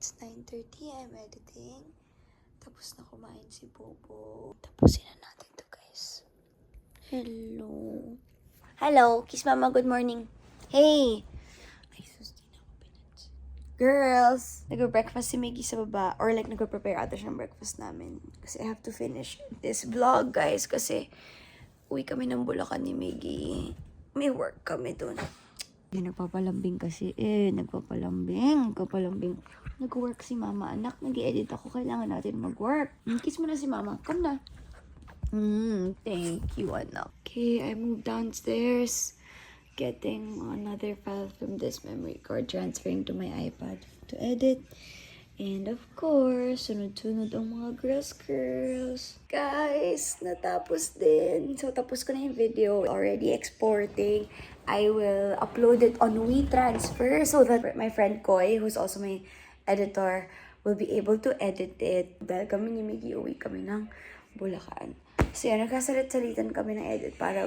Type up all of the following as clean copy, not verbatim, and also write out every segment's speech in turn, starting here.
It's 9:30, I'm editing. Tapos na kumain si Bobo. Tapusin na natin to, guys. Hello. Hello, kiss mama, good morning. Hey! Ay, sus, di na ako pinansin. Girls! Nag-breakfast si Miggy sa baba. Or like, nag-prepare ata siya ng breakfast namin. Kasi I have to finish this vlog, guys. Kasi uwi kami ng Bulacan ni Miggy. May work kami dun. Nagpapalambing kasi nagpapalambing. Nag-work si mama, anak. Nag-edit ako. Kailangan natin mag-work. Kiss mo na si mama. Come na. Thank you, anak. Okay, I moved downstairs. Getting another file from this memory card. Transferring to my iPad to edit. And of course, sunod-sunod ang mga girls. Guys, natapos din. So, tapos ko na yung video. Already exporting. I will upload it on WeTransfer so that my friend Koy, who's also my editor, will be able to edit it. Dahil kami ni Miggy, uwi kami ng Bulacan. So yan, nagkasalit-salitan kami ng edit para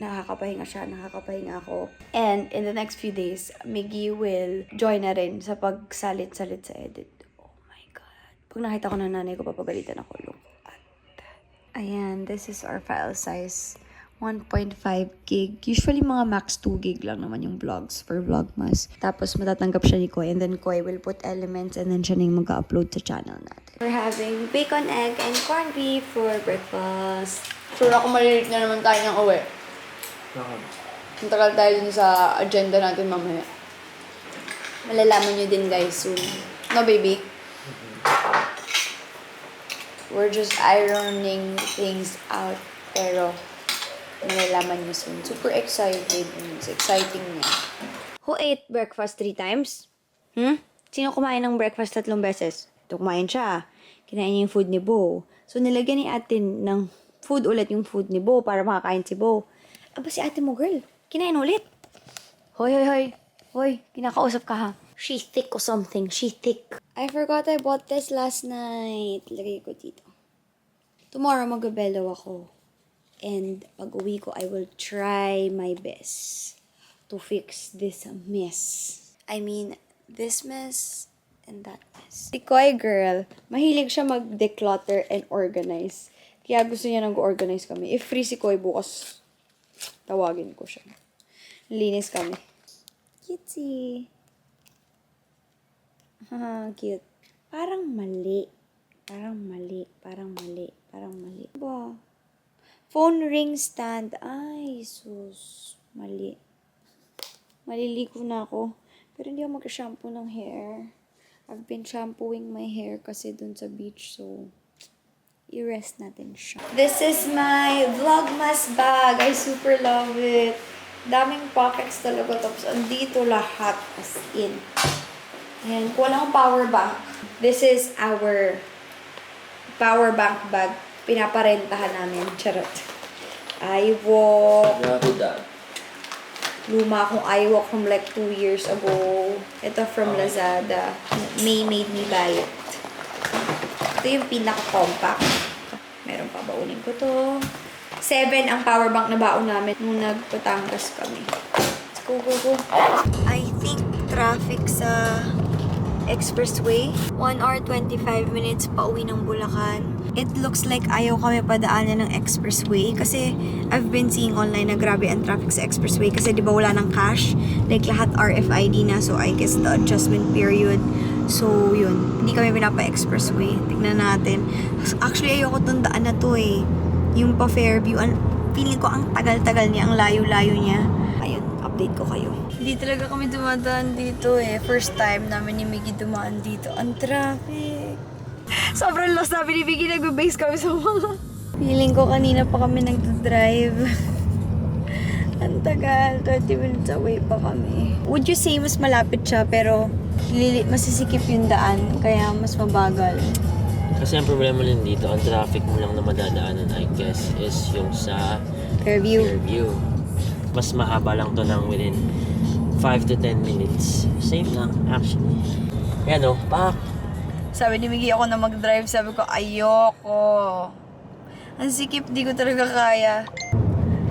nakakapahinga siya, nakakapahinga ako. And in the next few days, Miggy will join na rin sa pagsalit-salit sa edit. Oh my God. Pag nakita ko ng nanay ko, papagalitan ako. Look at that. Ayan, this is our file size. 1.5 gig. Usually mga max 2 gig lang naman yung vlogs for VLOGMAS. Tapos matatanggap siya ni Koy and then Koy will put elements and then siya na yung mag-upload sa channel natin. We're having bacon, egg, and corned beef for breakfast. Sure ako malilit na naman tayo ng uwi. Ang tagal tayo dun sa agenda natin mamaya. Malalaman nyo din guys soon. No, baby? We're just ironing things out. Pero malalaman nyo soon. Super excited. It's exciting niya. Who ate breakfast 3 times? Sino kumain ng breakfast 3 beses? Ito kumain siya. Kinain niya yung food ni Bo. So, nilagyan ni ate ng food ulit yung food ni Bo para makakain si Bo. Aba, si ate mo, girl. Kinain ulit. Hoy. Hoy, kinakausap ka ha. She's thick or something. She's thick. I forgot I bought this last night. Lagay ko dito. Tomorrow, mag-bellow ako. And pag uwi ko, I will try my best to fix this mess. I mean, this mess and that mess. Si Koy girl, mahilig siya mag-declutter and organize. Kaya gusto niya nag-organize kami. If free si Koy bukas, tawagin ko siya. Linis kami. Cutesy. Cute. Parang mali. Ba? Phone ring stand. Ay, sus. Mali. Maliligo na ako. Pero hindi ako mag-shampoo ng hair. I've been shampooing my hair kasi dun sa beach. So, i-rest natin siya. This is my VLOGMAS bag. I super love it. Daming pockets talaga. Tapos, andito lahat. As in. Ayan. Kung walang power bank. This is our power bank bag. Pinaparentahan namin. Charot. iWalk. Luma akong iWalk from like 2 years ago. Ito from Lazada. May made me buy it. Ito yung pinaka-compact. Meron pa, baunin ko to. 7 ang power bank na baon namin nung nagpatangas kami. Let's go. I think traffic sa expressway. 1 hour 25 minutes pa uwi ng Bulacan. It looks like ayaw kami padaanan ng expressway kasi I've been seeing online na grabe ang traffic sa expressway kasi di ba wala ng cash? Like lahat RFID na, so I guess the adjustment period. So yun, hindi kami pinapa-expressway. Tignan natin. Actually ayoko tong daan na to eh. Yung pa Fairview, feeling ko ang tagal-tagal niya, ang layo-layo niya. Ayun, update ko kayo. Hindi talaga kami dumadaan dito eh. First time namin ni Miggy dumaan dito. Ang traffic. Sobrang lost namin ni Miggy. Nag-base kami sa mga. Feeling ko kanina pa kami nag-drive. Ang tagal. 20 minutes away pa kami. Would you say mas malapit siya pero masisikip yung daan kaya mas mabagal? Kasi ang problema din dito, ang traffic mo lang na madadaanan I guess is yung sa Fairview. Mas mahaba lang to ng within 5 to 10 minutes. Same lang actually. Yan o, pak! Sabi ni Miggy ako na mag-drive. Sabi ko, ayoko. Ang sikip, di ko talaga kaya.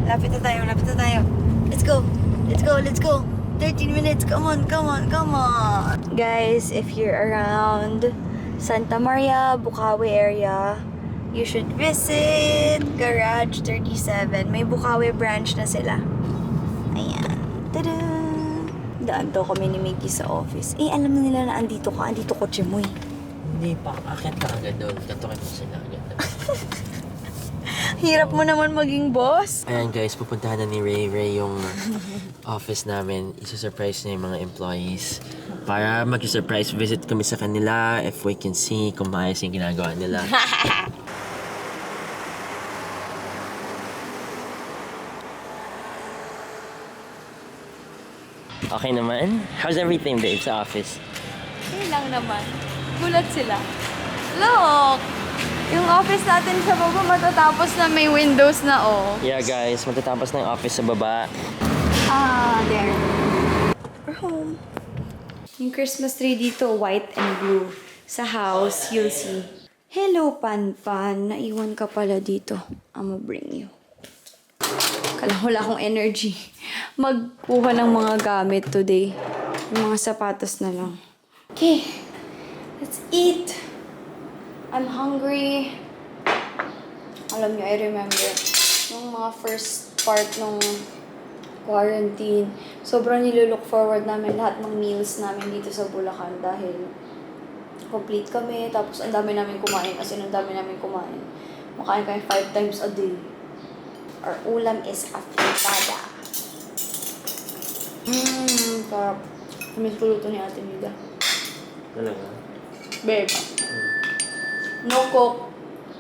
Lapit na tayo. Let's go. 13 minutes. Come on. Guys, if you're around Santa Maria, Bukawi area, you should visit Garage 37. May Bukawi branch na sila. Ayan. Tada! Daan daw kami ni Miggy sa office. Eh, alam na nila na andito ka. Andito kotse mo eh. Hindi pa. Akit ka agad doon. Katukin mo sila agad. Hirap mo naman maging boss. Ayan guys, pupuntahan na ni Ray yung office namin. Isa-surprise niya yung mga employees. Para mag-surprise visit kami sa kanila if we can see kung maayos yung ginagawa nila. Okay naman? How's everything, babe, sa office? Okay lang naman. Gulat sila. Look! Yung office natin sa baba matatapos na may windows na, oh. Yeah, guys. Matatapos na yung office sa baba. There. We're home. Yung Christmas tree dito, white and blue. Sa house, you'll see. Hello, Panpan. Naiwan ka pala dito. I'ma bring you. Kala wala akong energy. Magkuha ng mga gamit today. Yung mga sapatos na lang. Okay. Let's eat. I'm hungry. Alam niyo, I remember nung mga first part ng quarantine, sobrang nilook forward namin lahat ng meals namin dito sa Bulacan dahil complete kami, tapos ang dami namin kumain, as in ang dami namin kumain. Makain kami 5 times a day. Our ulam is afritada. Sarap. Miss ko luto ni Ate Mida. Talaga? Babe. No coke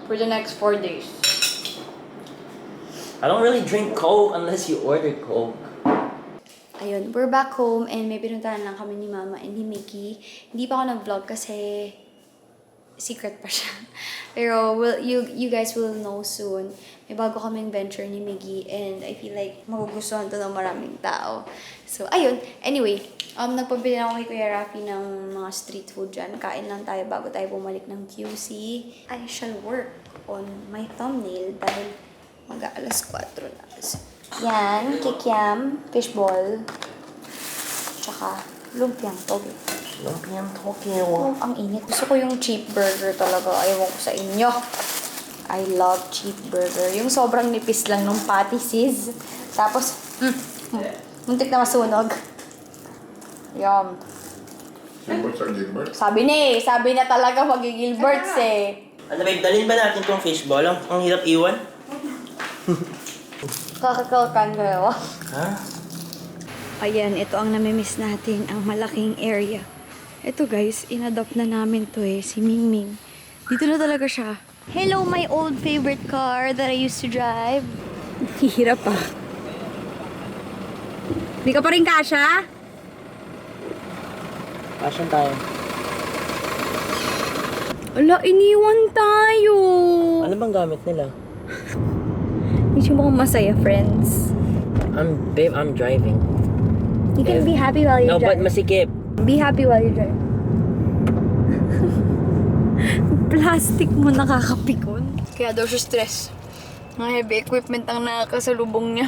for the next 4 days. I don't really drink Coke unless you order Coke. Ayun, we're back home and may pinuntahan lang kami ni Mama and ni Mickey. Hindi pa ako nag-vlog kasi secret pa siya. Pero you guys will know soon. May bago kaming venture ni Miggy and I feel like magugustuhan to ng maraming tao. So, ayun. Anyway, nagpabili na ako kay Kuya Rafi ng mga street food dyan. Kain lang tayo bago tayo bumalik ng QC. I shall work on my thumbnail dahil mag-aalas 4 na. Yan, kikiam, fishball, tsaka lumpiang toge. Lumpiang toge. Oh, ang init. Gusto ko yung cheap burger talaga. Ayaw ko sa inyo. I love cheap burger. Yung sobrang nipis lang ng patty sis. Tapos, muntik na masunog. Yum. Gilbert sa Gilbert? Sabi na talaga mag-Gilberts eh. Ano babe, dalhin ba natin tong fishball? Ang hirap iwan. Kakakalkan kayo. Ha? Ayan, ito ang namimiss natin, ang malaking area. Ito guys, inadopt na namin to eh, si Mingming. Dito na talaga siya. Hello, my old favorite car that I used to drive. Hirap pa. Hindi ka pa rin kasha? Passion tayo. Ala, iniwan tayo. Ano bang gamit nila? Hindi siya mukhang masaya, friends. Babe, I'm driving. You can be happy while you No, but drive. masikip. Be happy while you drive. Plastic mo nakakapikon. Kaya daw siya stress. Mga heavy equipment ang nakakasalubong niya.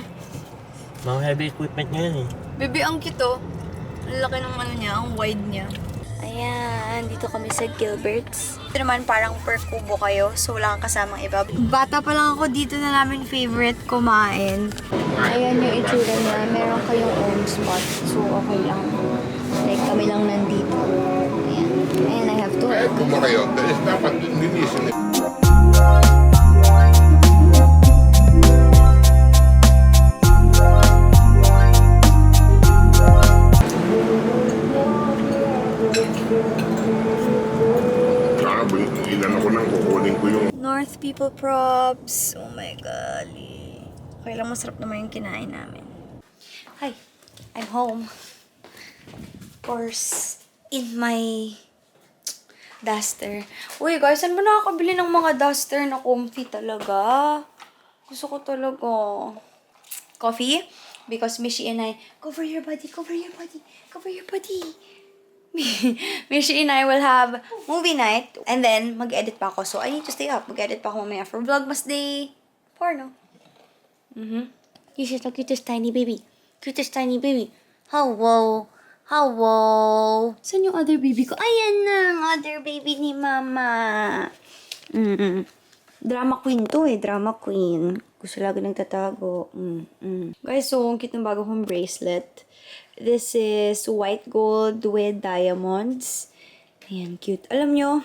Mga heavy equipment nyo yan eh. Baby, ang cute oh. Ang laki ng ano niya, ang wide niya. Ayan, dito kami sa Gilbert's. Ito naman parang per kubo kayo, so wala kang kasamang iba. Bata pa lang ako, dito na namin favorite kumain. Ayan yung itsura niya, meron kayong own spot, so okay lang. Like kami lang nandito. Ayan, and I have to Kaya kung ba kayo, dapat linisin eh. Ilan ako nang kukunin ko yung... North People Props. Oh my God. Okay lang, masarap naman yung kinain namin. Hi, I'm home. Of course, in my duster. Uy guys, saan ba nakakabili ng mga duster na comfy talaga? Gusto ko talaga. Coffee? Because Mishi and I, cover your body, cover your body, cover your body. Mishi and I will have movie night and then mag-edit pa ako. So, I need to stay up. Mag-edit pa ako mamaya for Vlogmas Day. Porno. You're just the cutest tiny baby. Cutest tiny baby. Hello. Hello! Saan yung other baby ko? Ayan na! Ang other baby ni Mama. Drama queen to eh. Drama queen. Gusto lagi nagtatago. Guys, so ang cute ng bago kong bracelet. This is white gold with diamonds. Ayan, cute. Alam nyo,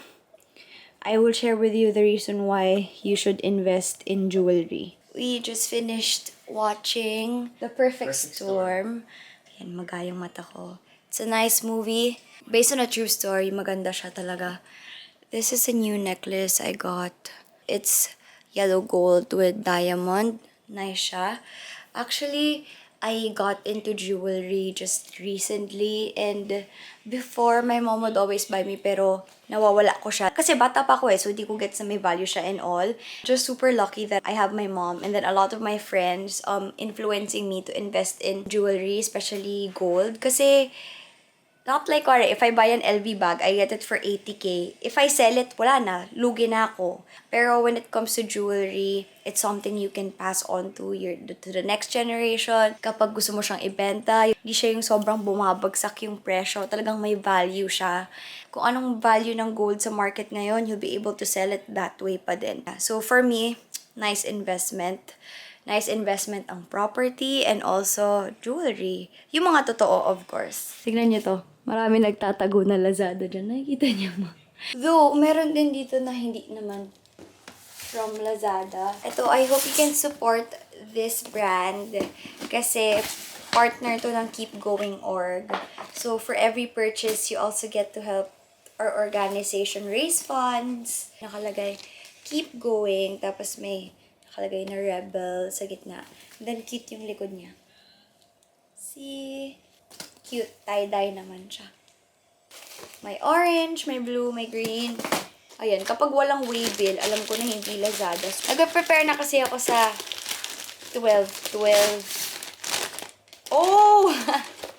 I will share with you the reason why you should invest in jewelry. We just finished watching The Perfect Storm. Ayan, magayang mata ko. It's a nice movie. Based on a true story, maganda siya talaga. This is a new necklace I got. It's yellow gold with diamond. Nice siya. Actually, I got into jewelry just recently, and before, my mom would always buy me, pero nawawala ko siya. Kasi bata pa ako eh, so di ko get sa may value siya and all. Just super lucky that I have my mom and then a lot of my friends influencing me to invest in jewelry, especially gold. Kasi not like, or if I buy an LV bag, I get it for 80k. If I sell it, wala na. Lugi na ako. Pero when it comes to jewelry, it's something you can pass on to the next generation. Kapag gusto mo siyang ibenta, hindi siya yung sobrang bumabagsak yung presyo. Talagang may value siya. Kung anong value ng gold sa market ngayon, you'll be able to sell it that way pa din. So for me, nice investment. Nice investment ang property and also jewelry. Yung mga totoo, of course. Tignan niyo to. Marami nagtatago na Lazada dyan. Nakikita niyo mo. Though, meron din dito na hindi naman from Lazada. Ito, I hope you can support this brand kasi partner to ng Keep Going org. So, for every purchase, you also get to help our organization raise funds. Nakalagay, Keep Going. Tapos may nakalagay na Rebel sa gitna. Then, cute yung likod niya. See? Cute. Tie-dye naman siya. May orange, may blue, may green. Ayan, kapag walang waybill, alam ko na hindi Lazada. So, nag-prepare na kasi ako sa 12. Oh!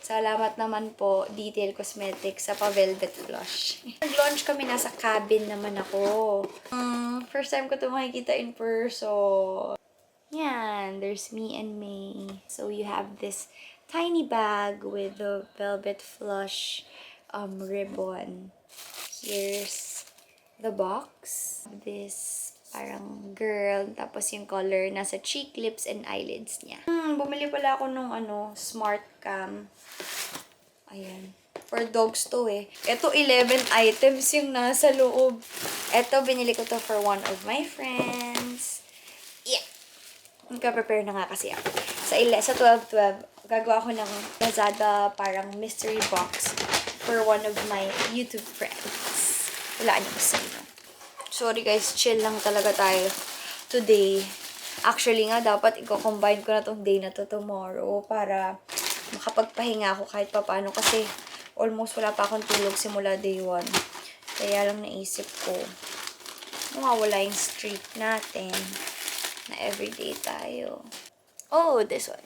Salamat naman po, Detail Cosmetics sa pa-velvet blush. Nag-launch kami, nasa cabin naman ako. First time ko ito makikita in person. Yan, there's me and May. So you have this tiny bag with the velvet flush ribbon. Here's the box. This parang girl. Tapos yung color nasa cheek, lips, and eyelids niya. Bumili pala ako nung smart cam. Ayan. For dogs to eh. Ito 11 items yung nasa loob. Ito binili ko to for one of my friends. Yeah. Nagka-prepare na nga kasi ako. Sa 12-12, gagawa ko ng Lazada parang mystery box for one of my YouTube friends. Wala niyo kasi no. Sorry guys, chill lang talaga tayo today. Actually nga, dapat i-combine ko na tong day na to tomorrow para makapagpahinga ako kahit papaano kasi almost wala pa akong tulog simula day 1. Kaya lang naisip ko, mawawala yung streak natin na everyday tayo. Oh, this one.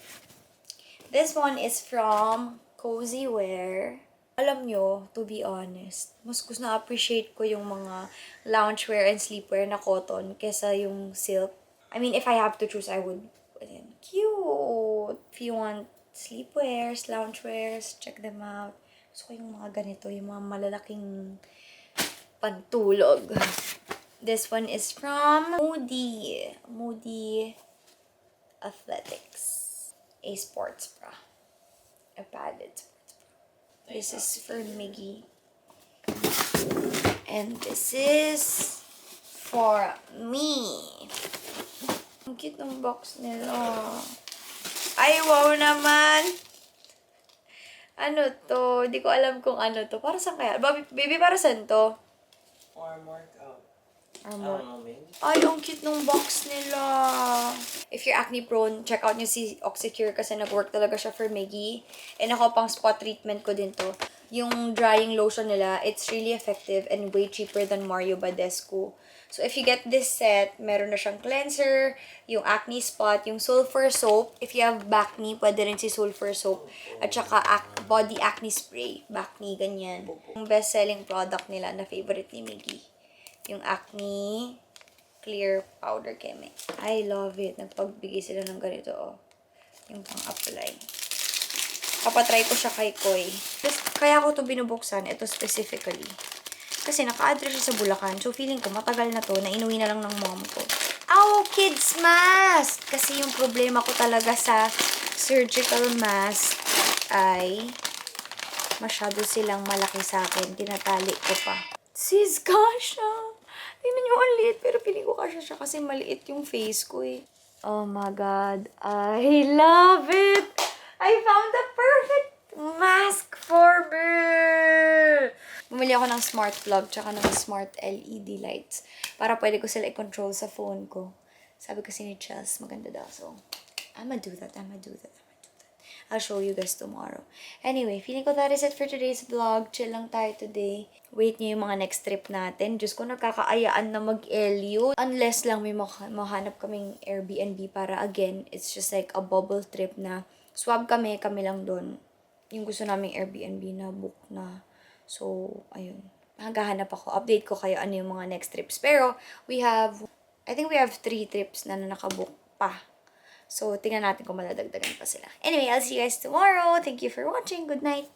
This one is from Cozy Wear. Alam nyo, to be honest, mas gusto na-appreciate ko yung mga loungewear and sleepwear na cotton kesa yung silk. I mean, if I have to choose, I would. Ayan, cute! If you want sleepwears, loungewears, check them out. Gusto ko yung mga ganito, yung mga malalaking pantulog. This one is from Moody Athletics. A sports bra. A padded sports bra. This is for MIGY. And this is for me. Ang cute ng box nila. Ay, wow naman! Ano to? Di ko alam kung ano to. Para saan kaya? Baby, para saan to? Armor. Ay, ang cute ng box nila. If you're acne prone, check out nyo si Oxecure kasi nag-work talaga siya for MIGY. And ako pang spot treatment ko din to. Yung drying lotion nila, it's really effective and way cheaper than Mario Badescu. So if you get this set, meron na siyang cleanser, yung acne spot, yung sulfur soap. If you have bacne, pwede rin si sulfur soap. At saka body acne spray. Bacne, ganyan. Yung best-selling product nila na favorite ni MIGY. Yung acne clear powder keme. I love it. Nagpagbigay sila ng ganito, oh. Yung pang-apply. Papatry ko siya kay Koy. Kaya ko to binubuksan, ito specifically. Kasi naka-address siya sa Bulacan. So, feeling ko matagal na to, na inuwi na lang ng mom ko. Oh, kids mask! Kasi yung problema ko talaga sa surgical mask ay masyado silang malaki sa akin. Tinatali ko pa. Sis, kasha! Tingnan nyo, ang liit. Pero feeling ko kasha siya kasi maliit yung face ko eh. Oh my God. I love it! I found the perfect mask for me! Bumili ako ng smart plug tsaka ng smart LED lights para pwede ko sila i-control sa phone ko. Sabi kasi ni Chels, maganda daw. So, I'ma do that. I'll show you guys tomorrow. Anyway, feeling ko that is it for today's vlog. Chill lang tayo today. Wait nyo yung mga next trip natin. Diyos ko, nagkakaayaan na mag-LU. Unless lang may mahanap kaming Airbnb para again, it's just like a bubble trip na swab kami lang doon. Yung gusto naming Airbnb na book na. So, ayun. Maghahanap ako. Update ko kayo ano yung mga next trips. Pero, I think we have 3 trips na nakabook pa. So, tingnan natin kung madadagdagan pa sila. Anyway, I'll see you guys tomorrow. Thank you for watching. Good night.